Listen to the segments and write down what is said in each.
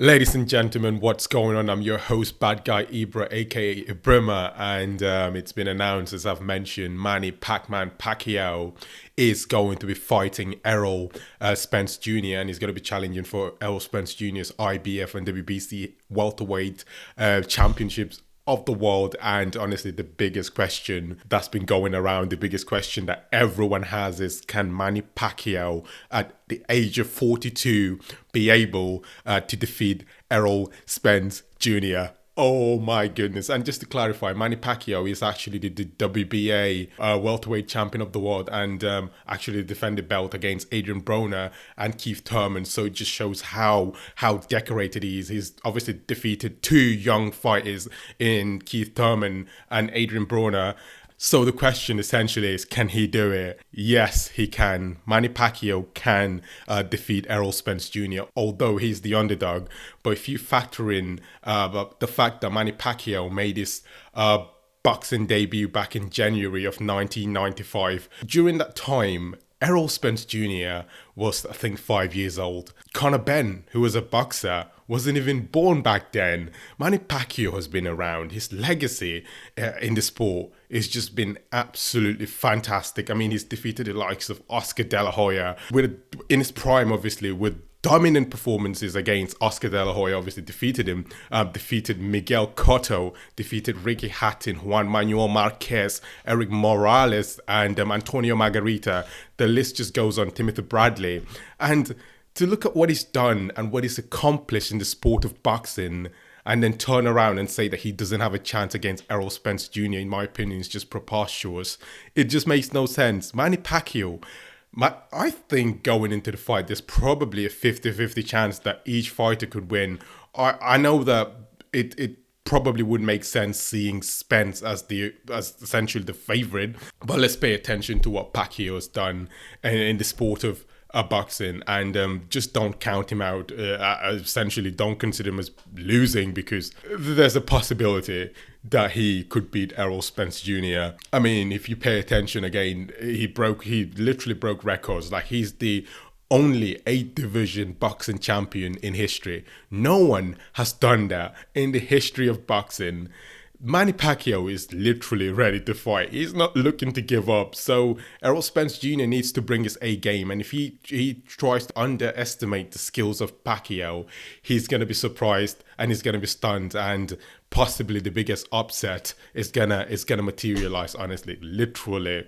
Ladies and gentlemen, what's going on? I'm your host, Bad Guy Ibra, aka Ibrima, and it's been announced, as I've mentioned, Manny Pacman Pacquiao is going to be fighting Errol Spence Jr. and he's going to be challenging for Errol Spence Jr.'s IBF and WBC Welterweight championships of the world. And honestly, the biggest question that's been going around, the biggest question that everyone has is, can Manny Pacquiao at the age of 42 be able to defeat Errol Spence Jr.? Oh my goodness. And just to clarify, Manny Pacquiao is actually the WBA welterweight champion of the world and actually defended belt against Adrian Broner and Keith Thurman. So it just shows how decorated he is. He's obviously defeated two young fighters in Keith Thurman and Adrian Broner. So the question essentially is, can he do it? Yes, he can. Manny Pacquiao can defeat Errol Spence Jr., although he's the underdog. But if you factor in the fact that Manny Pacquiao made his boxing debut back in January of 1995, during that time, Errol Spence Jr. was, I think, 5 years old. Conor Ben, who was a boxer, wasn't even born back then. Manny Pacquiao has been around. His legacy in the sport has just been absolutely fantastic. I mean, he's defeated the likes of Oscar De La Hoya in his prime, obviously, with dominant performances against Oscar De La Hoya. Obviously defeated him, defeated Miguel Cotto, defeated Ricky Hatton, Juan Manuel Marquez, Eric Morales, and Antonio Margarita. The list just goes on, Timothy Bradley. And to look at what he's done and what he's accomplished in the sport of boxing and then turn around and say that he doesn't have a chance against Errol Spence Jr., in my opinion, is just preposterous. It just makes no sense. Manny Pacquiao, I think going into the fight, there's probably a 50-50 chance that each fighter could win. I know that it probably would make sense seeing Spence as essentially the favorite, but let's pay attention to what Pacquiao has done in the sport of boxing and just don't count him out. Essentially, don't consider him as losing because there's a possibility that he could beat Errol Spence Jr. I mean, if you pay attention again, he literally broke records. Like, he's the only 8th division boxing champion in history. No one has done that in the history of boxing. Manny Pacquiao is literally ready to fight. He's not looking to give up. So Errol Spence Jr. needs to bring his A game. And if he tries to underestimate the skills of Pacquiao, he's going to be surprised and he's going to be stunned. And possibly the biggest upset is gonna materialize, honestly, literally.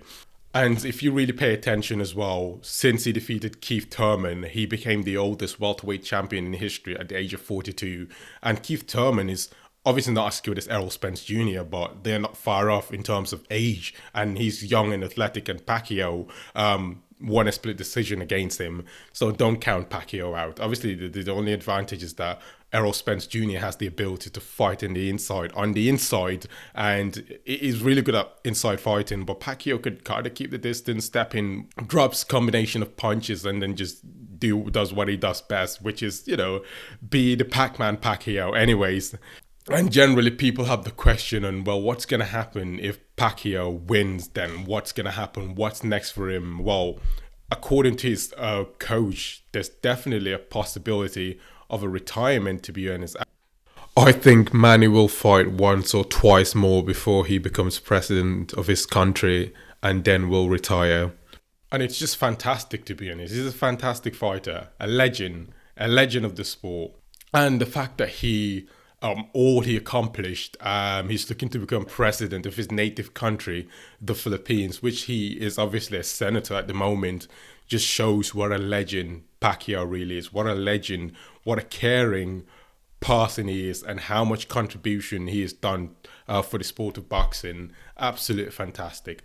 And if you really pay attention as well, since he defeated Keith Thurman, he became the oldest welterweight champion in history at the age of 42. And Keith Thurman is obviously not as good as Errol Spence Jr., but they're not far off in terms of age. And he's young and athletic, and Pacquiao won a split decision against him. So don't count Pacquiao out. Obviously, the only advantage is that Errol Spence Jr. has the ability to fight on the inside, and he's really good at inside fighting. But Pacquiao could kind of keep the distance, step in, drops combination of punches, and then just does what he does best, which is, be the Pacman Pacquiao. Anyways. And generally, people have the question on, well, what's going to happen if Pacquiao wins then? What's going to happen? What's next for him? Well, according to his coach, there's definitely a possibility of a retirement, to be honest. I think Manny will fight once or twice more before he becomes president of his country and then will retire. And it's just fantastic, to be honest. He's a fantastic fighter, a legend of the sport. And the fact that all he accomplished, he's looking to become president of his native country, the Philippines, which he is obviously a senator at the moment, just shows what a legend Pacquiao really is, what a legend, what a caring person he is, and how much contribution he has done for the sport of boxing. Absolutely fantastic.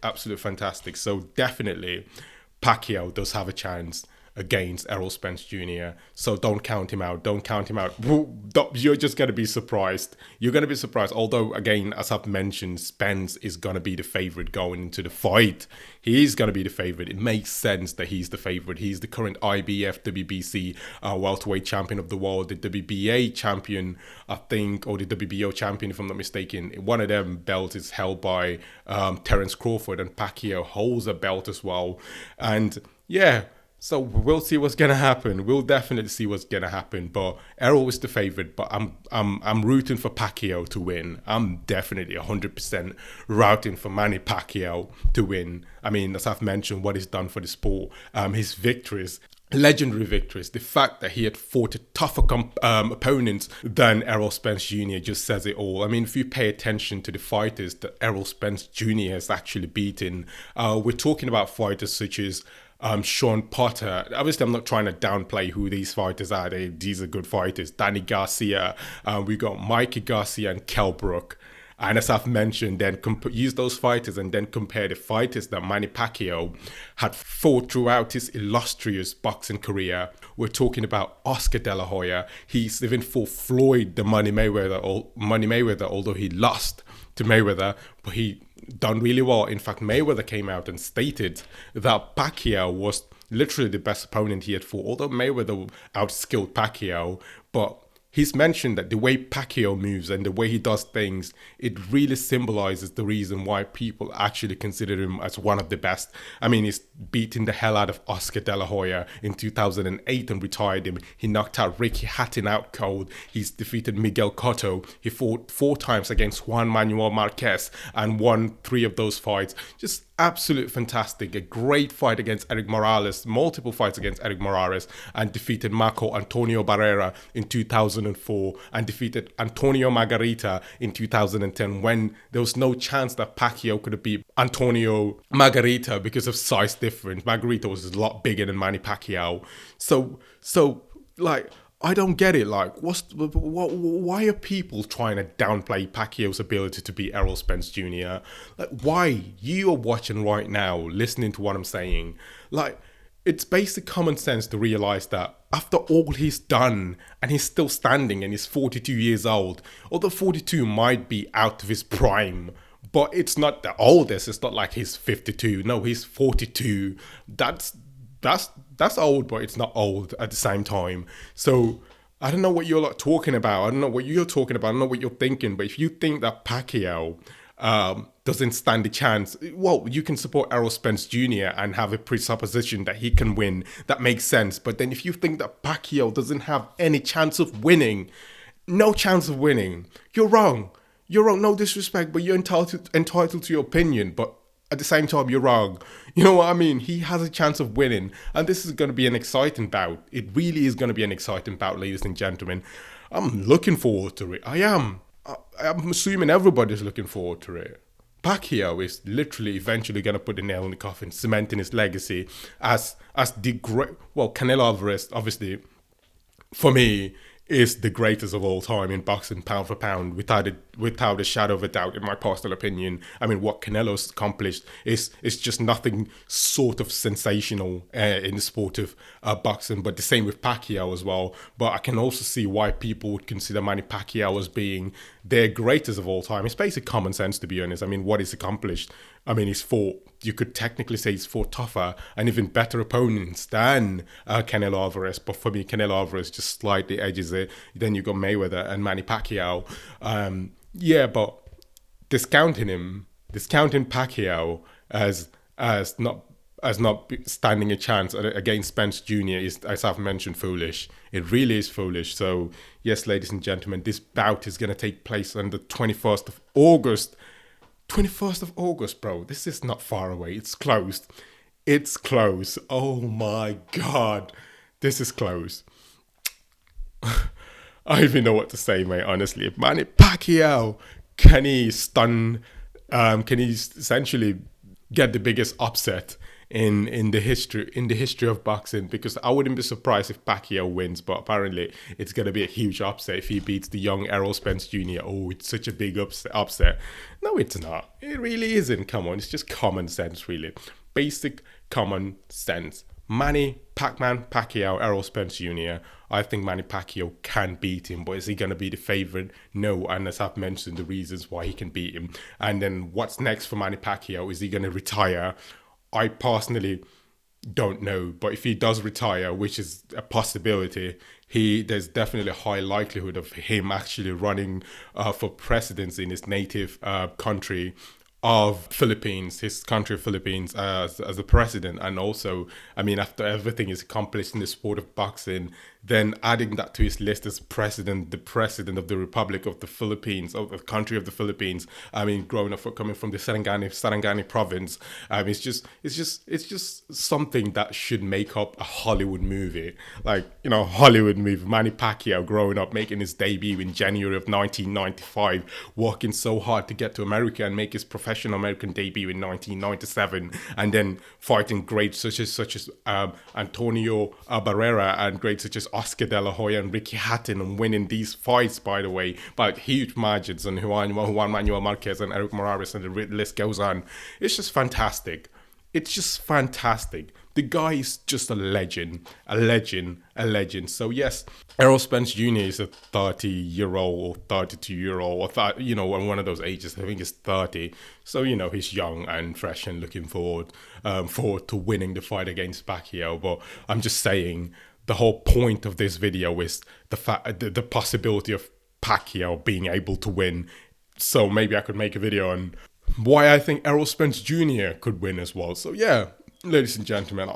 So definitely Pacquiao does have a chance against Errol Spence Jr. So don't count him out. You're just going to be surprised. Although, again, as I've mentioned, Spence is going to be the favorite going into the fight. He's going to be the favorite. It makes sense that he's the favorite. He's the current IBF WBC welterweight champion of the world, the WBA champion, I think, or the WBO champion, if I'm not mistaken. One of them belts is held by Terence Crawford, and Pacquiao holds a belt as well. And yeah, So we'll see what's gonna happen. We'll definitely see what's gonna happen. But Errol is the favorite. But I'm rooting for Pacquiao to win. I'm definitely 100% rooting for Manny Pacquiao to win. I mean, as I've mentioned, what he's done for the sport, his victories, legendary victories. The fact that he had fought a tougher opponents than Errol Spence Jr. just says it all. I mean, if you pay attention to the fighters that Errol Spence Jr. has actually beaten, we're talking about fighters such as Sean Potter. Obviously, I'm not trying to downplay who these fighters are. These are good fighters. Danny Garcia. We got Mikey Garcia and Kell Brook. And as I've mentioned, then use those fighters and then compare the fighters that Manny Pacquiao had fought throughout his illustrious boxing career. We're talking about Oscar De La Hoya. He's even fought Floyd, the Money Mayweather, although he lost to Mayweather, but he done really well. In fact, Mayweather came out and stated that Pacquiao was literally the best opponent he had fought, although Mayweather outskilled Pacquiao. But he's mentioned that the way Pacquiao moves and the way he does things, it really symbolizes the reason why people actually consider him as one of the best. I mean, he's beaten the hell out of Oscar De La Hoya in 2008 and retired him. He knocked out Ricky Hatton out cold. He's defeated Miguel Cotto. He fought 4 times against Juan Manuel Marquez and won 3 of those fights. Just absolute fantastic. A great fight against Eric Morales, multiple fights against Eric Morales, and defeated Marco Antonio Barrera in 2004 and defeated Antonio Margarita in 2010 when there was no chance that Pacquiao could have beat Antonio Margarita because of size difference. Margarita was a lot bigger than Manny Pacquiao. So like, I don't get it. Like, why are people trying to downplay Pacquiao's ability to beat Errol Spence Jr.? Like, why? You are watching right now, listening to what I'm saying. Like, it's basic common sense to realize that after all he's done, and he's still standing, and he's 42 years old, although 42 might be out of his prime, but it's not the oldest. It's not like he's 52. No, he's 42. That's old, but it's not old at the same time. So I don't know what you're like talking about. I don't know what you're talking about. I don't know what you're thinking. But if you think that Pacquiao doesn't stand a chance, well, you can support Errol Spence Jr. and have a presupposition that he can win. That makes sense. But then if you think that Pacquiao doesn't have any chance of winning, no chance of winning, you're wrong. You're wrong. No disrespect, but you're entitled to your opinion. But at the same time, you're wrong. You know what I mean? He has a chance of winning. And this is going to be an exciting bout. It really is going to be an exciting bout, ladies and gentlemen. I'm looking forward to it. I am. I'm assuming everybody's looking forward to it. Pacquiao is literally eventually going to put the nail in the coffin, cementing his legacy as the great... Well, Canelo Alvarez, obviously, for me, is the greatest of all time in boxing, pound for pound, without a shadow of a doubt, in my personal opinion. I mean, what Canelo's accomplished is just nothing sort of sensational in the sport of boxing, but the same with Pacquiao as well. But I can also see why people would consider Manny Pacquiao as being their greatest of all time. It's basic common sense, to be honest. I mean, what he's accomplished. I mean, you could technically say he's fought tougher and even better opponents than Canelo Alvarez. But for me, Canelo Alvarez just slightly edges it. Then you got Mayweather and Manny Pacquiao. But discounting Pacquiao as not standing a chance against Spence Jr. is, as I've mentioned, foolish. It really is foolish. So yes, ladies and gentlemen, this bout is going to take place on the 21st of August. 21st of August, bro. This is not far away. It's close. It's close. Oh my God. This is close. I don't even know what to say, mate, honestly. If Manny Pacquiao, can he essentially get the biggest upset in the history of boxing? Because I wouldn't be surprised if Pacquiao wins, but apparently it's going to be a huge upset if he beats the young Errol Spence Jr. Oh, it's such a big upset. No, it's not. It really isn't. Come on, it's just common sense, really. Basic common sense. Manny Pacman Pacquiao, Errol Spence Jr. I think Manny Pacquiao can beat him, but is he going to be the favorite? No, and as I've mentioned, the reasons why he can beat him. And then what's next for Manny Pacquiao? Is he going to retire? I personally don't know, but if he does retire, which is a possibility, there's definitely a high likelihood of him actually running for presidency in his native country of Philippines, his country of Philippines, as a president. And also, I mean, after everything is accomplished in the sport of boxing, then adding that to his list as president, the president of the Republic of the Philippines, of the country of the Philippines. I mean, growing up, coming from the Sarangani province, it's just something that should make up a Hollywood movie. Like, Hollywood movie. Manny Pacquiao growing up, making his debut in January of 1995, working so hard to get to America and make his professional American debut in 1997, and then fighting greats such as Antonio Barrera and greats such as Oscar De La Hoya and Ricky Hatton, and winning these fights, by the way, by huge margins, and Juan Manuel Marquez and Eric Morales, and the list goes on. It's just fantastic. It's just fantastic. The guy is just a legend, a legend, a legend. So yes, Errol Spence Jr. is a 30-year-old or 32-year-old, or one of those ages. I think he's 30. So he's young and fresh and looking forward to winning the fight against Pacquiao. But I'm just saying, the whole point of this video is the possibility of Pacquiao being able to win. So maybe I could make a video on why I think Errol Spence Jr. could win as well. So yeah, ladies and gentlemen,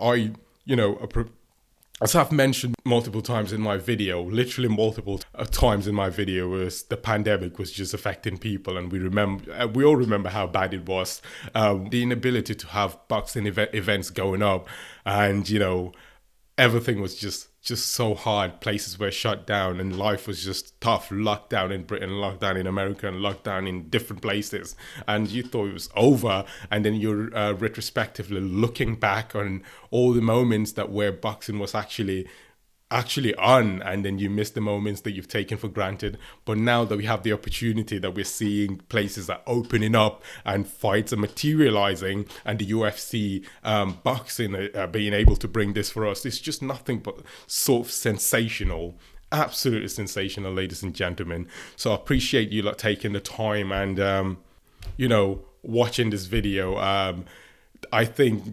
as I've mentioned multiple times in my video, literally multiple times in my video, was the pandemic was just affecting people, and we all remember how bad it was. The inability to have boxing events going up, and everything was just so hard. Places were shut down and life was just tough. Lockdown in Britain, lockdown in America, and lockdown in different places. And you thought it was over. And then you're retrospectively looking back on all the moments that where boxing was actually on, and then you miss the moments that you've taken for granted. But now that we have the opportunity, that we're seeing places are opening up and fights are materializing, and the UFC boxing being able to bring this for us, it's just nothing but sort of sensational. Absolutely sensational, ladies and gentlemen. So I appreciate you lot taking the time and watching this video. I think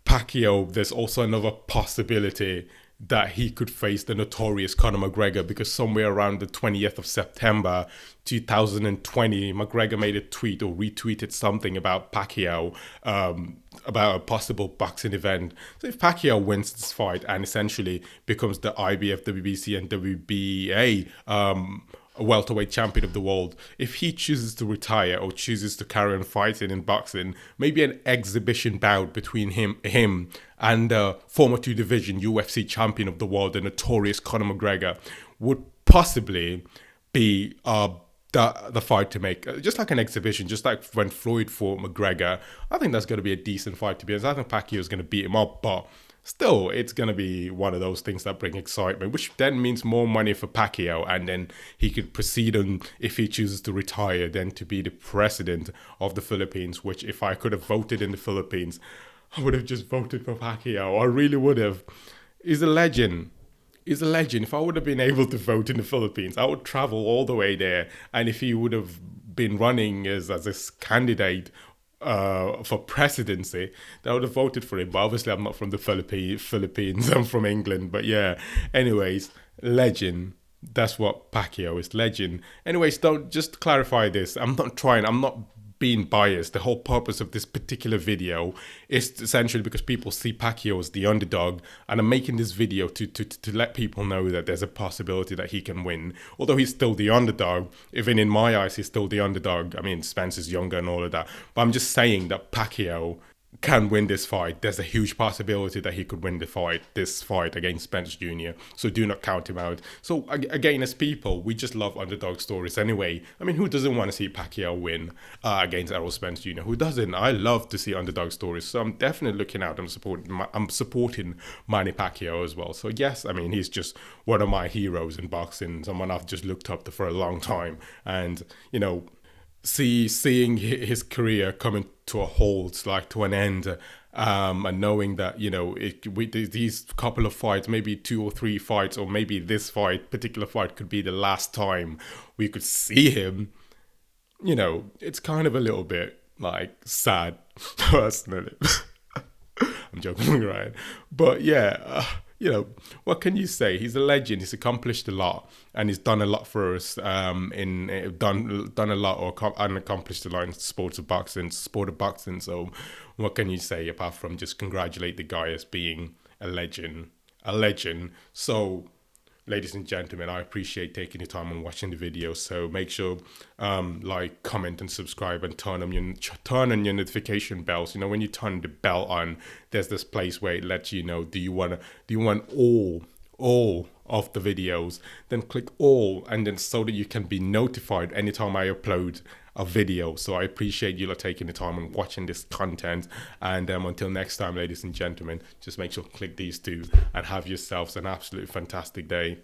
Pacquiao, there's also another possibility that he could face the notorious Conor McGregor, because somewhere around the 20th of September 2020, McGregor made a tweet or retweeted something about Pacquiao, about a possible boxing event. So if Pacquiao wins this fight and essentially becomes the IBF, WBC and WBA welterweight champion of the world, if he chooses to retire or chooses to carry on fighting in boxing, maybe an exhibition bout between him and former two-division UFC champion of the world, the notorious Conor McGregor, would possibly be the fight to make. Just like an exhibition, just like when Floyd fought McGregor. I think that's going to be a decent fight, to be honest. I think Pacquiao is going to beat him up, but still, it's going to be one of those things that bring excitement, which then means more money for Pacquiao, and then he could proceed on, if he chooses to retire, then to be the president of the Philippines, which if I could have voted in the Philippines, I would have just voted for Pacquiao. I really would have. He's a legend. He's a legend. If I would have been able to vote in the Philippines, I would travel all the way there. And if he would have been running as a candidate for presidency, I would have voted for him. But obviously, I'm not from the Philippines. I'm from England. But yeah, anyways, legend. That's what Pacquiao is, legend. Anyways, don't just clarify this. I'm not being biased. The whole purpose of this particular video is essentially because people see Pacquiao as the underdog, and I'm making this video to let people know that there's a possibility that he can win. Although he's still the underdog, even in my eyes, he's still the underdog. I mean, Spence is younger and all of that. But I'm just saying that Pacquiao can win this fight. There's a huge possibility that he could win this fight against Spence Jr. So do not count him out. So again, as people, we just love underdog stories anyway. I mean, who doesn't want to see Pacquiao win against Errol Spence Jr.? Who doesn't? I love to see underdog stories. So I'm definitely looking out. I'm supporting Manny Pacquiao as well. So yes, I mean, he's just one of my heroes in boxing. Someone I've just looked up to for a long time, and seeing his career coming to a halt, like to an end, and knowing that these couple of fights, maybe 2 or 3 fights, or maybe this particular fight could be the last time we could see him. It's kind of a little bit like sad, personally. I'm joking, right? But yeah, what can you say? He's a legend. He's accomplished a lot, and he's done a lot for us. Done a lot and accomplished a lot in sport of boxing. So, what can you say apart from just congratulate the guy as being a legend? A legend. So, ladies and gentlemen, I appreciate taking the time and watching the video. So make sure like, comment, and subscribe, and turn on your notification bells. When you turn the bell on, there's this place where it lets you know, do you want all of the videos? Then click all, and then so that you can be notified anytime I upload a video. So I appreciate you taking the time and watching this content. And until next time, ladies and gentlemen, just make sure to click these two and have yourselves an absolutely fantastic day.